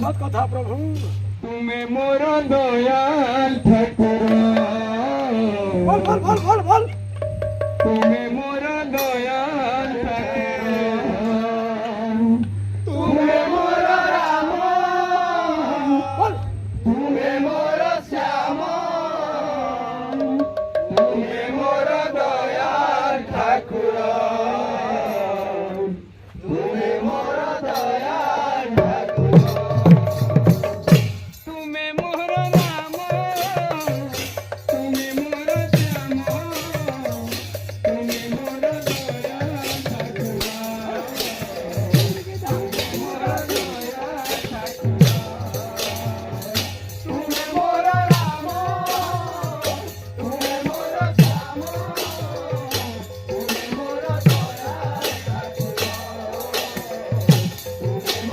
সৎ কথা প্রভু। তুমি মোর দয়াল ঠাকুর, বল বল বল বল বল। তুমি মোর দয়াল ঠাকুর, তুমি মোর রাম, বল। তুমি মোর শ্যাম, তুমি মোর দয়াল ঠাকুর, তুমি মোর দয়াল ঠাকুর।